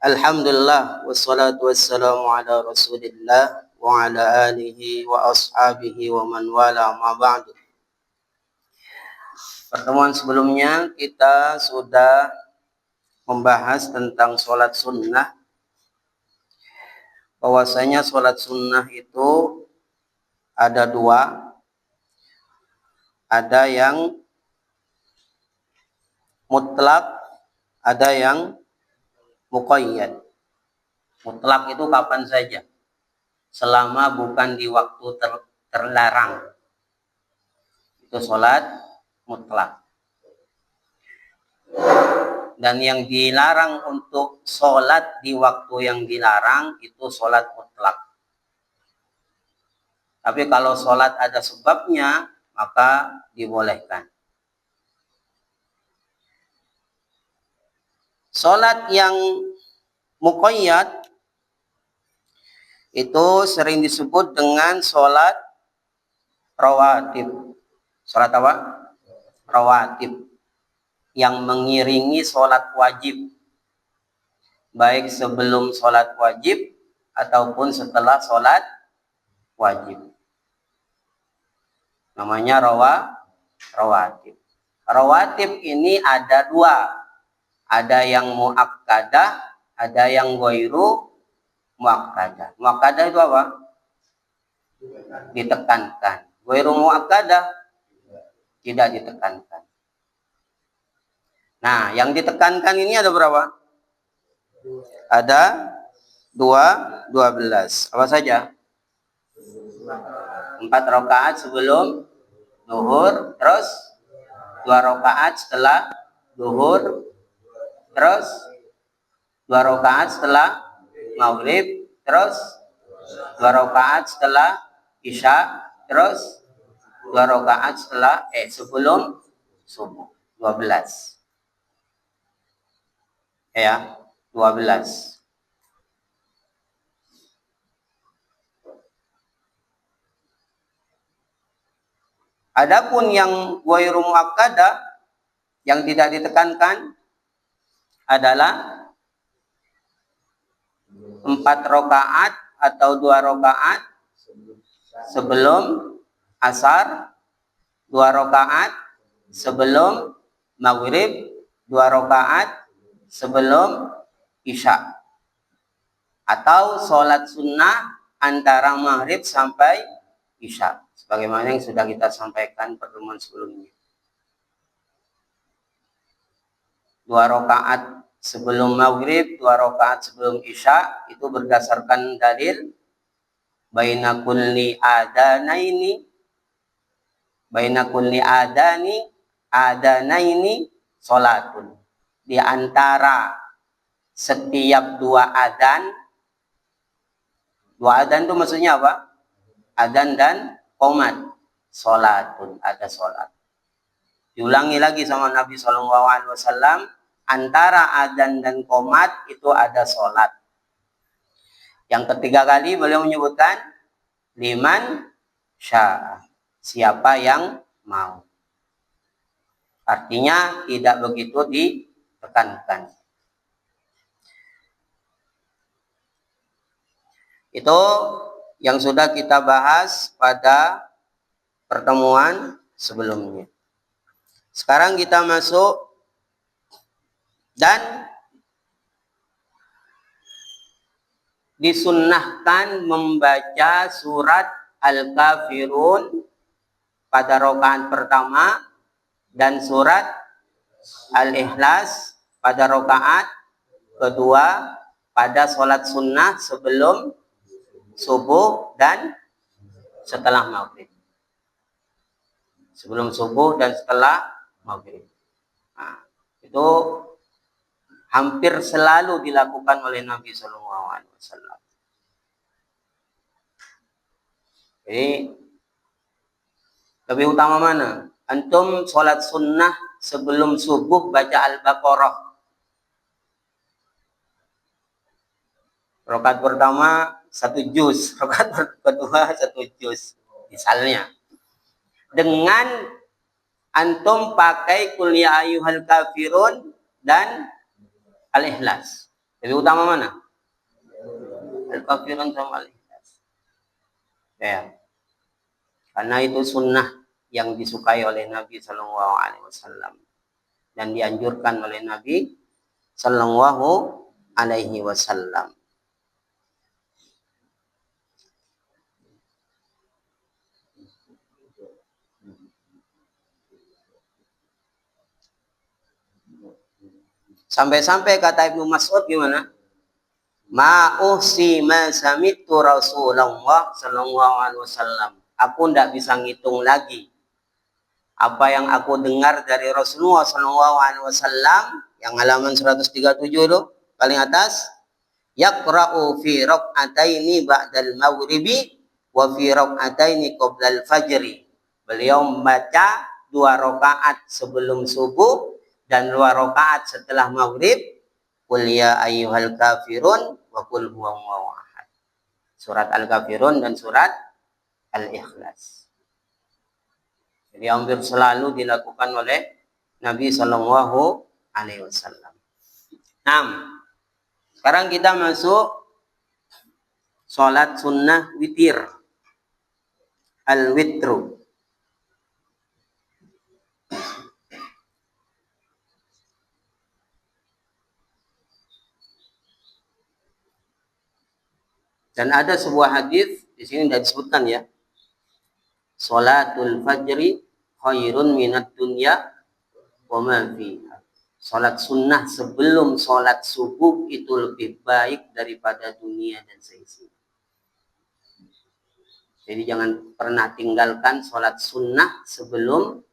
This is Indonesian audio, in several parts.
Alhamdulillah wassalatu wassalamu ala Rasulillah wa ala alihi wa ashabihi wa man wala ma ba'du. Pertemuan sebelumnya kita sudah membahas tentang sholat sunnah, bahwasanya sholat sunnah itu ada dua, ada yang mutlak, ada yang muqayyad. Mutlak itu kapan saja, selama bukan di waktu terlarang, itu sholat mutlak. Dan yang dilarang untuk sholat di waktu yang dilarang itu sholat mutlak. Tapi kalau sholat ada sebabnya, maka dibolehkan. Sholat yang muqayyad itu sering disebut dengan sholat rawatib. Sholat apa? Rawatib. Yang mengiringi sholat wajib. Baik sebelum sholat wajib ataupun setelah sholat wajib. Namanya rawatib. Rawatib ini ada dua. Ada yang muakkadah, ada yang ghairu muakkadah. Muakkadah itu apa? Ditekankan. Ghairu muakkadah tidak ditekankan. Nah, yang ditekankan ini ada berapa? Ada 12. Apa saja? 4 rakaat sebelum zuhur, terus 2 rakaat setelah zuhur, terus 2 rakaat setelah maghrib, terus 2 rakaat setelah isya, terus 2 rakaat setelah sebelum subuh. 12. Ya, 12. Adapun yang ghairu muakkadah, yang tidak ditekankan, adalah 4 rakaat atau 2 rakaat sebelum asar, 2 rakaat sebelum maghrib, 2 rakaat sebelum isya, atau sholat sunnah antara maghrib sampai isya, sebagaimana yang sudah kita sampaikan pertemuan sebelumnya. 2 rakaat sebelum maghrib, 2 rakaat sebelum isya, itu berdasarkan dalil baina kulli adanaini sholatun. Di antara setiap 2 adzan itu maksudnya apa? Adzan dan qomat, sholatun, ada sholat. Diulangi lagi sama Nabi SAW, antara adzan dan qomat itu ada sholat. Yang ketiga kali beliau menyebutkan liman syaa, siapa yang mau. Artinya tidak begitu ditekankan. Itu yang sudah kita bahas pada pertemuan sebelumnya. Sekarang kita masuk dan disunnahkan membaca surat Al-Kafirun pada rakaat pertama dan surat Al-Ikhlas pada rakaat kedua pada sholat sunnah sebelum subuh dan setelah maghrib. Sebelum subuh dan setelah maghrib. Nah, itu hampir selalu dilakukan oleh Nabi SAW. Jadi lebih utama mana? Antum sholat sunnah sebelum subuh baca Al-Baqarah. Rakaat pertama 1 juz, rakaat kedua 1 juz, misalnya. Dengan antum pakai qul ya ayyuhal kafirun dan al-ikhlas. Lebih utama mana? Al-kafirun sama al-ikhlas. Ya. Karena itu sunnah yang disukai oleh Nabi Sallallahu Alaihi Wasallam dan dianjurkan oleh Nabi Sallallahu Alaihi Wasallam. Sampai-sampai kata Ibnu Mas'ud gimana? Ma uhsima samitu Rasulullah Sallallahu Alaihi Wasallam. Aku tidak bisa ngitung lagi apa yang aku dengar dari Rasulullah Sallallahu Alaihi Wasallam yang halaman 137 itu paling atas. Yaqra'u fi rak'ataini ba'dal maghribi wa fi rak'ataini qoblal fajri. Beliau membaca 2 rakaat sebelum subuh dan 2 rakaat setelah maghrib. Qul ya ayyuhal kafirun wa qul huwallahu ahad. Surat Al-Kafirun dan surat Al-Ikhlas. Jadi hampir selalu dilakukan oleh Nabi Sallallahu Alaihi Wasallam. 6. Sekarang kita masuk sholat sunnah witir. Al-witru. Dan ada sebuah hadis di sini tidak disebutkan ya. Sholatul fajri khairun minat dunya wa ma fiha. Sholat sunnah sebelum sholat subuh itu lebih baik daripada dunia dan seisinya. Jadi jangan pernah tinggalkan sholat sunnah sebelum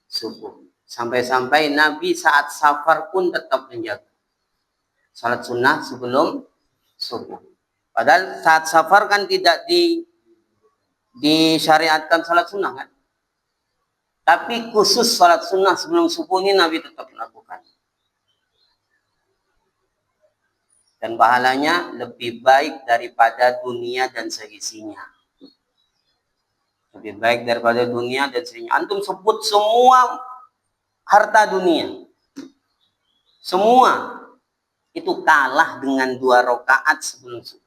subuh. Sampai-sampai Nabi saat safar pun tetap menjaga sholat sunnah sebelum subuh. Padahal saat safar kan tidak disyariatkan sholat sunnah kan. Tapi khusus sholat sunnah sebelum subuh ini Nabi tetap melakukan. Dan pahalanya lebih baik daripada dunia dan seisinya. Lebih baik daripada dunia dan seisinya. Antum sebut semua harta dunia. Semua itu kalah dengan 2 rakaat sebelum subuh.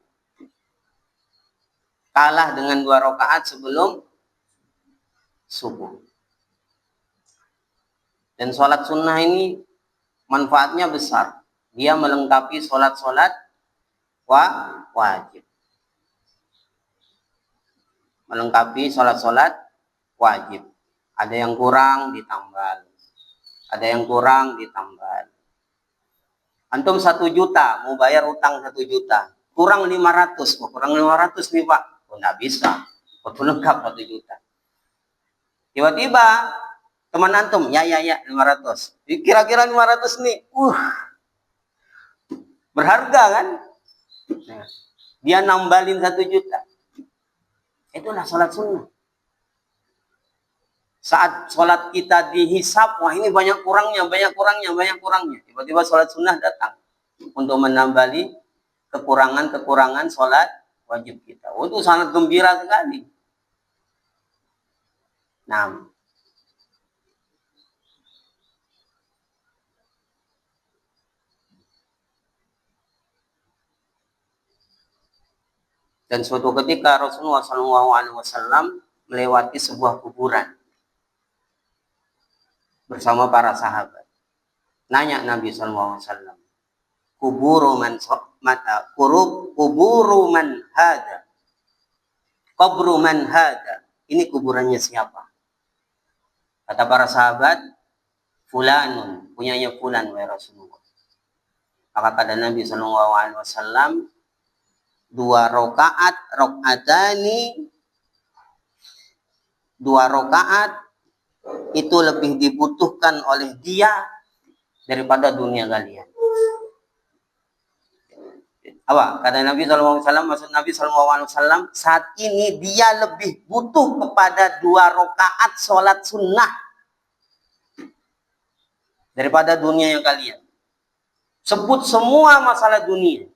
Kalah dengan 2 rakaat sebelum subuh. Dan sholat sunnah ini manfaatnya besar. Dia melengkapi sholat-sholat wajib. Melengkapi sholat-sholat wajib. Ada yang kurang ditambal. Ada yang kurang ditambal. Antum 1 juta, mau bayar utang 1 juta. Kurang 500. Oh, kurang 500 nih Pak. Oh, nggak bisa. Betul lengkap 1 juta. Tiba-tiba teman antum, ya 500. Kira-kira 500 nih. Berharga kan? Dia nambalin 1 juta. Itulah sholat sunnah. Saat sholat kita dihisap, wah ini banyak kurangnya. Tiba-tiba sholat sunnah datang untuk menambali kekurangan sholat wajib kita. Oh, itu sangat gembira sekali. 6. Dan suatu ketika Rasulullah SAW melewati sebuah kuburan bersama para sahabat. Nanya Nabi SAW, kuburu man hada, kuburu man hada. Ini kuburannya siapa? Kata para sahabat, fulanun, punyanya fulan wahai Rasulullah. Maka kata Nabi SAW, 2 rakaat itu lebih dibutuhkan oleh dia daripada dunia kalian. Apa kata Nabi SAW? Maksud Nabi SAW, saat ini dia lebih butuh kepada 2 rakaat sholat sunnah daripada dunia yang kalian. Sebut semua masalah dunia.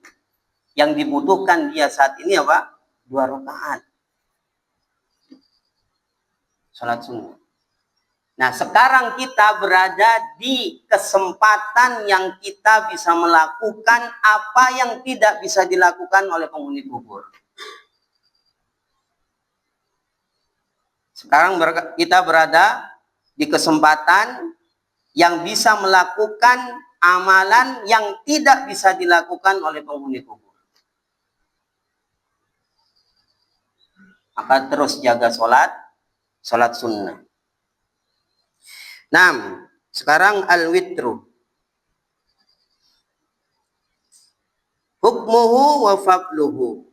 Yang dibutuhkan dia saat ini apa? 2 rakaat sholat sunnah. Nah, sekarang kita berada di kesempatan yang kita bisa melakukan apa yang tidak bisa dilakukan oleh penghuni kubur. Sekarang kita berada di kesempatan yang bisa melakukan amalan yang tidak bisa dilakukan oleh penghuni kubur. Maka terus jaga sholat sunnah. 6. Sekarang al-witru. Hukmuhu wa fabluhu.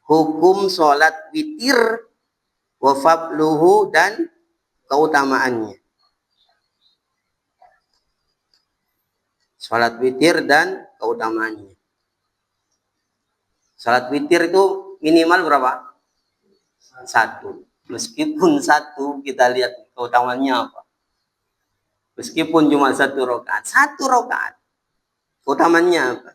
Hukum sholat witir wa fabluhu dan keutamaannya. Sholat witir dan keutamaannya. Sholat witir itu minimal berapa? 1. Meskipun 1 kita lihat keutamaannya apa. Meskipun cuma 1 rakaat. 1 rakaat. Utamanya apa?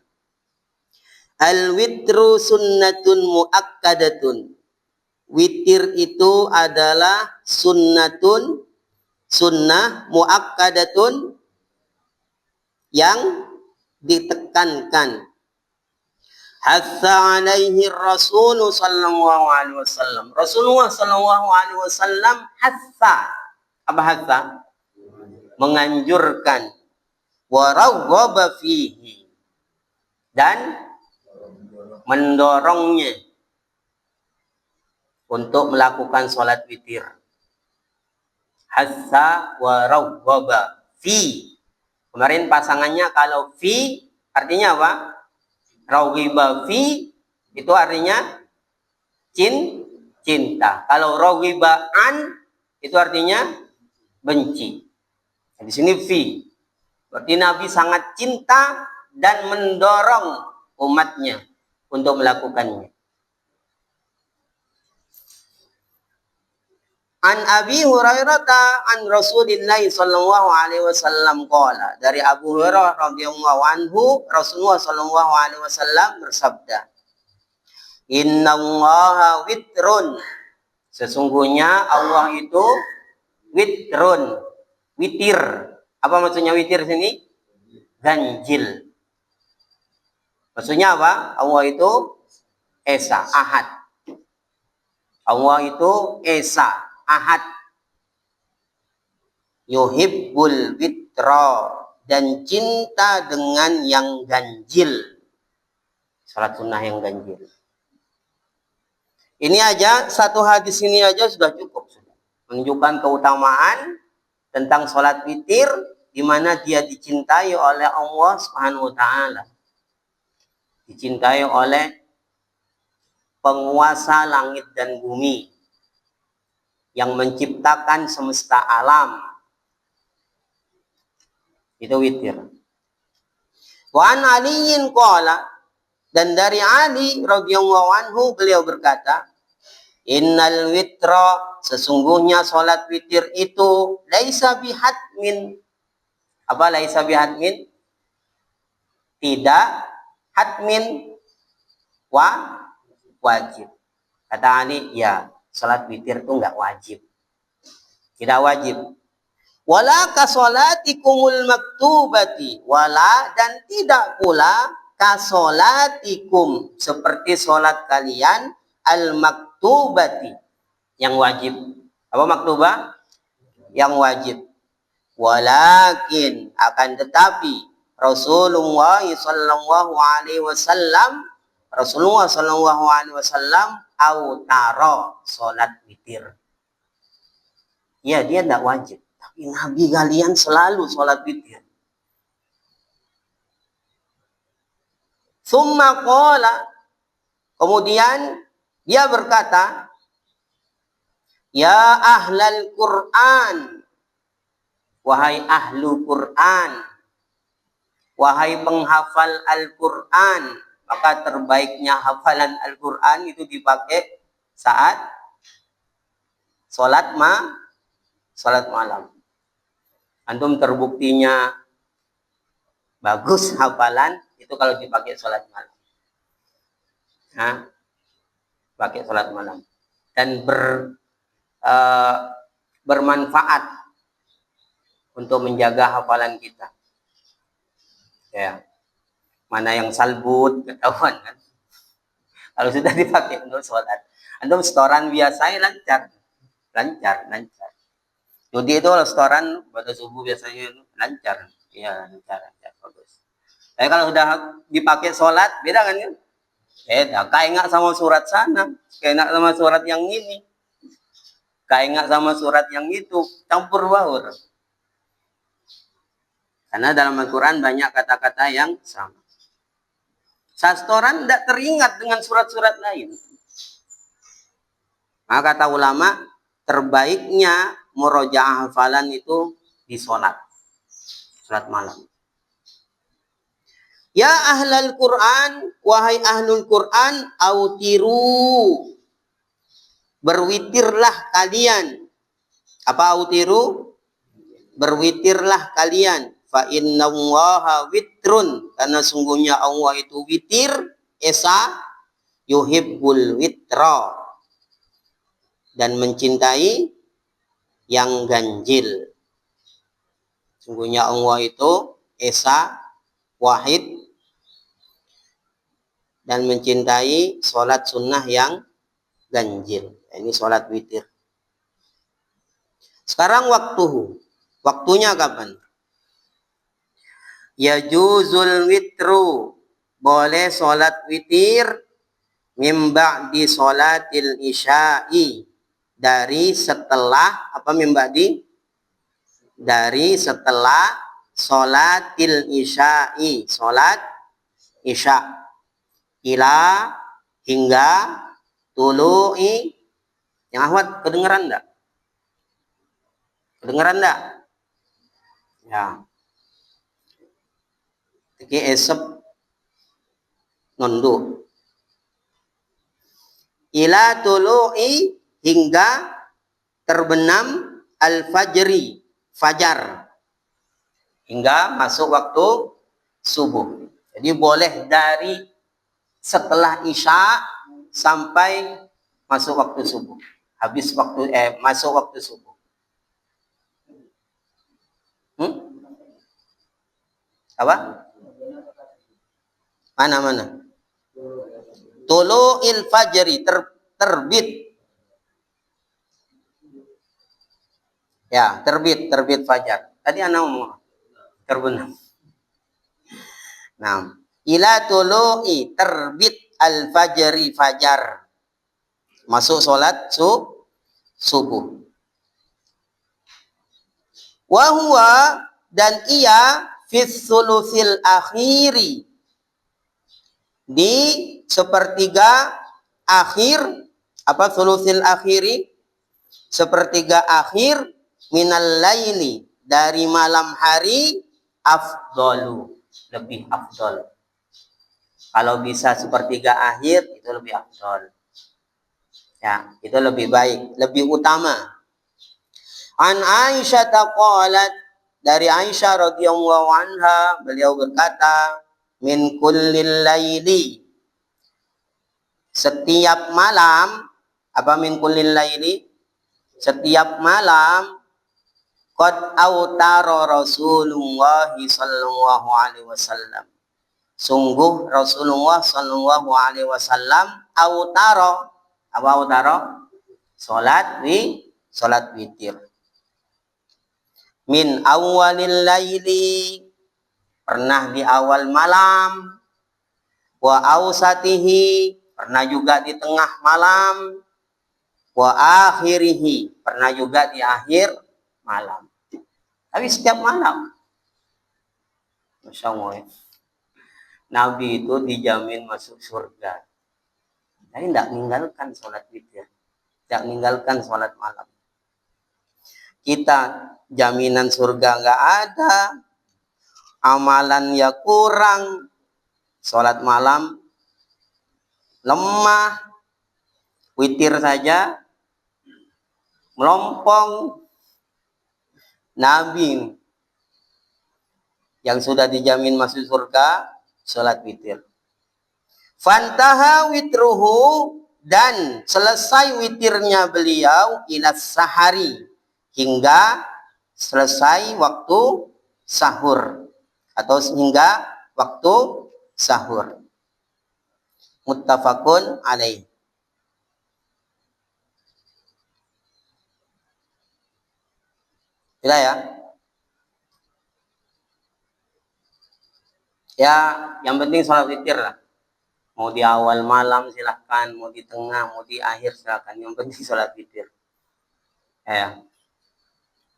Al-witru sunnatun muakkadatun. Witir itu adalah sunnatun, sunnah muakkadatun yang ditekankan. Hatha alaihi Rasul sallallahu alaihi wasallam. Rasulullah sallallahu alaihi wasallam hatha. Apa hatha? Menganjurkan, waraghaba fihi, dan mendorongnya untuk melakukan sholat witir. Hassa waraghaba fi. Kemarin pasangannya kalau fi artinya apa? Raghiba fi itu artinya cinta. Kalau raghiba an itu artinya benci. Di sini fi, berarti Nabi sangat cinta dan mendorong umatnya untuk melakukannya. An Abi Hurairah an Rasulillah sallallahu alaihi wasallam qala, dari Abu Hurairah radhiyallahu anhu, Rasulullah sallallahu alaihi wasallam bersabda, Innallaha witrun. Sesungguhnya Allah itu witrun. Witir. Apa maksudnya witir sini? Ganjil. Maksudnya apa? Allah itu esa, ahad. Allah itu esa, ahad. Yuhibbul witra, dan cinta dengan yang ganjil. Salat sunnah yang ganjil. Ini aja, satu hadis ini aja sudah cukup. Menunjukkan keutamaan tentang sholat witir, di mana dia dicintai oleh Allah Subhanahu wa Ta'ala, dicintai oleh penguasa langit dan bumi yang menciptakan semesta alam. Itu witir. Wa an Aliyin qala, dan dari Ali radhiyallahu anhu beliau berkata, Innal witra, sesungguhnya sholat witir itu laisa bihatmin. Apa laisa bihatmin? Tidak hatmin, wajib. Kata Ali, ya, sholat witir itu enggak wajib. Tidak wajib. Wala kasolatikumul maktubati, wala, dan tidak pula kasolatikum, seperti sholat kalian al-maktubati, yang wajib. Apa maktubah? Yang wajib. Walakin, akan tetapi, Rasulullah sallallahu alaihi wasallam, Rasulullah sallallahu alaihi wasallam autaro, sholat witir. Ya, dia tidak wajib, tapi Nabi kalian selalu sholat witir. Summa qala, kemudian dia berkata, Ya ahlal Qur'an, wahai ahlu Qur'an, wahai penghafal Al-Qur'an. Maka terbaiknya hafalan Al-Qur'an itu dipakai saat sholat malam. Antum terbuktinya bagus hafalan itu kalau dipakai sholat malam. Nah, pakai sholat malam dan bermanfaat untuk menjaga hafalan kita. Ya. Mana yang salbut, ketahuan kan. Kalau sudah dipakai untuk sholat. Antum setoran biasa lancar. Lancar. Jadi itu kalau setoran pada subuh biasanya lancar. Iya, lancar. Bagus. Tapi kalau sudah dipakai sholat, beda kan ya? Beda. Kayak sama surat sana. Kayak sama surat yang ini. Kayak sama surat yang itu. Campur baur. Karena dalam Al-Quran banyak kata-kata yang sama. Setoran tidak teringat dengan surat-surat lain. Maka kata ulama, terbaiknya murojaah hafalan itu di sholat malam. Ya ahlal Quran, wahai ahlul Quran, autiru, berwitirlah kalian. Apa autiru? Berwitirlah kalian. Fa inna allaha witrun, karena sungguhnya Allah itu witir, esa yuhibbul witra, dan mencintai yang ganjil. Sungguhnya Allah itu esa, wahid, dan mencintai sholat sunnah yang ganjil. Ini sholat witir. Sekarang waktunya kapan? Yajuzul witru, boleh sholat witir mimba di sholatil isya'i, dari setelah apa mimba'di? Dari setelah sholatil isya'i, sholat isya, ila hingga tulu'i. Yang Ahmad kedengeran enggak? Kedengeran enggak? Ya. Iki esep nundu. Ila tulu'i, hingga terbenam al-fajri, fajar, hingga masuk waktu subuh. Jadi boleh dari setelah isya sampai masuk waktu subuh. Masuk waktu subuh. Apa? Mana? Tulu'il fajri, terbit. Ya, terbit fajar. Tadi anak ngomong terbenam. Nah, ila tulu'i, terbit al-fajri, fajar. Masuk sholat subuh. Wa huwa, dan ia fis sulusil akhiri, di sepertiga akhir. Apa sulusil akhiri? Sepertiga akhir, minal laili, dari malam hari, afdalu, lebih afdal. Kalau bisa sepertiga akhir itu lebih afdal. Ya, itu lebih baik, lebih utama. An Aisyah taqalat, dari Aisyah radhiyallahu anha, beliau berkata, min kullil laili, setiap malam. Apa min kullil laili? Setiap malam, qad autara Rasulullah sallallahu alaihi wasallam, sungguh Rasulullah sallallahu alaihi wasallam autara. Apa autara? Salat witir. Min awalil laili, pernah di awal malam. Wa ausatihi, pernah juga di tengah malam. Wa akhirihi, pernah juga di akhir malam. Tapi setiap malam. Masya Allah. Nabi itu dijamin masuk surga. Tapi tidak meninggalkan sholat witir. Tidak meninggalkan sholat malam. Kita jaminan surga nggak ada. Amalan ya kurang. Sholat malam lemah. Witir saja melompong. Nabi yang sudah dijamin masuk surga, sholat witir. Fantaha witruhu, dan selesai witirnya beliau, ilas sahari, hingga selesai waktu sahur atau hingga waktu sahur. Muttafaqun alaih. Tidak ya? Ya, yang penting sholat witir lah. Mau di awal malam silahkan, mau di tengah, mau di akhir silahkan. Yang penting sholat witir. Ya.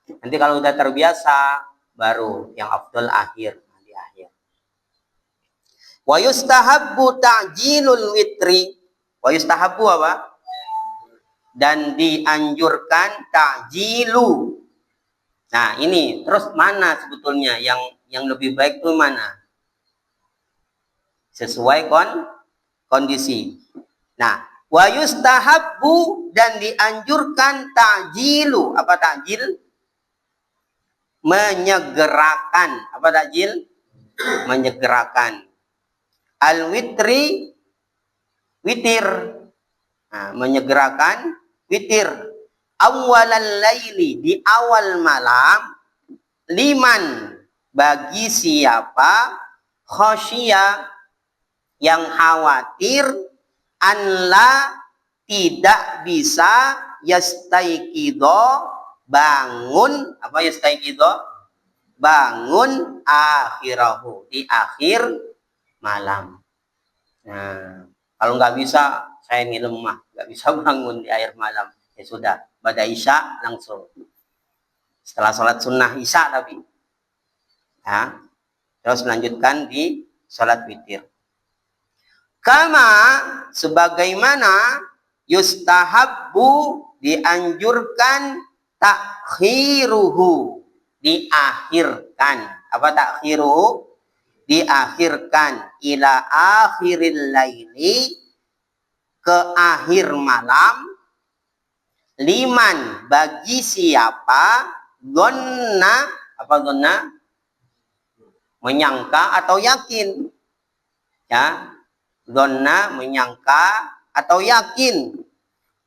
Nanti kalau udah terbiasa, baru yang afdal akhir, di akhir. Wa yustahabbu ta'jilul witri. Wa yustahabbu apa? Dan dianjurkan ta'jilu. Nah, ini terus mana sebetulnya yang lebih baik tuh mana? Sesuai kondisi. Nah, wa yustahabbu dan dianjurkan ta'jilu. Apa ta'jil? Menyegerakan. Apa ta'jil? Menyegerakan. Al-witri, witir. Nah, menyegerakan witir. Awalal laili, di awal malam. Liman, bagi siapa khosya, yang khawatir anla, tidak bisa yastaiqido, bangun. Apa yastaiqido? Bangun akhirahu, di akhir malam. Nah, kalau nggak bisa, saya ini lemah, nggak bisa bangun di akhir malam, ya sudah, pada isya langsung. Setelah sholat sunnah isya tapi, ya, terus melanjutkan di sholat witir. Kama, sebagaimana yustahabbu, dianjurkan takhiruhu, diakhirkan. Apa takhiruhu? Diakhirkan ila akhiril laili, ke akhir malam. Liman, bagi siapa gonna, apa gonna? Menyangka atau yakin. Ya, gonna menyangka atau yakin.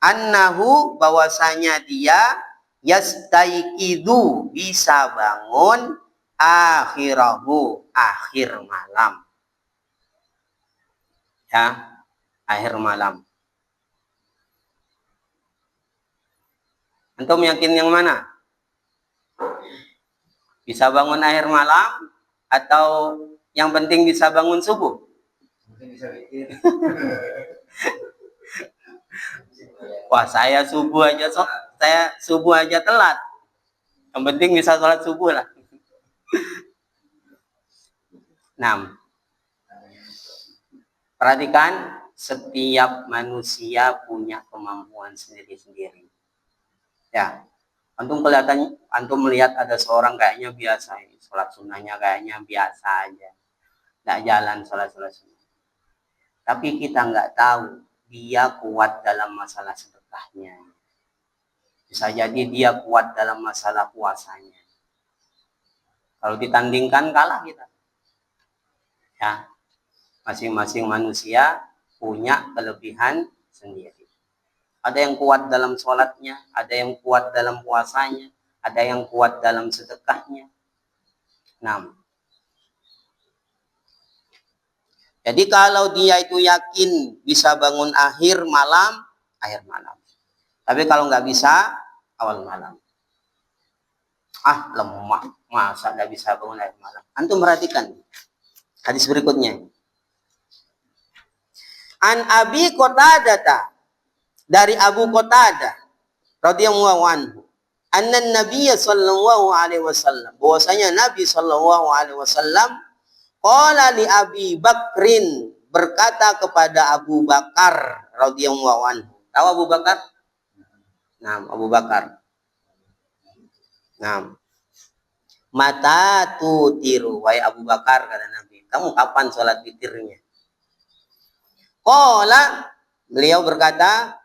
Annahu, bahwasanya dia yastaiqidu, bisa bangun akhirahu, akhir malam. Ya, akhir malam. Antum yakin yang mana? Bisa bangun akhir malam atau yang penting bisa bangun subuh? Wah, saya subuh aja telat. Yang penting bisa sholat subuh lah. 6. Perhatikan, setiap manusia punya kemampuan sendiri-sendiri. Ya, antum melihat ada seorang kayaknya biasa, sholat sunnahnya kayaknya biasa aja, nggak jalan sholat sunnah. Tapi kita nggak tahu dia kuat dalam masalah sedekahnya. Bisa jadi dia kuat dalam masalah puasanya. Kalau ditandingkan kalah kita. Ya, masing-masing manusia punya kelebihan sendiri. Ada yang kuat dalam sholatnya, ada yang kuat dalam puasanya, ada yang kuat dalam sedekahnya. 6. Jadi kalau dia itu yakin bisa bangun akhir malam. Tapi kalau nggak bisa, awal malam. Ah, lemah, masa nggak bisa bangun akhir malam. Antum perhatikan hadis berikutnya. An Abi Qatadah, dari Abu Qatadah radhiyallahu anhu, anna Nabiy sallallahu alaihi wasallam, bahwasanya Nabi sallallahu alaihi wasallam qala li Abi Bakrin, berkata kepada Abu Bakar radhiyallahu anhu. Tahu Abu Bakar? Nah, Abu Bakar. Nah, mata tutiru, wahai Abu Bakar, kata Nabi, kamu kapan sholat witirnya? Qala, beliau berkata,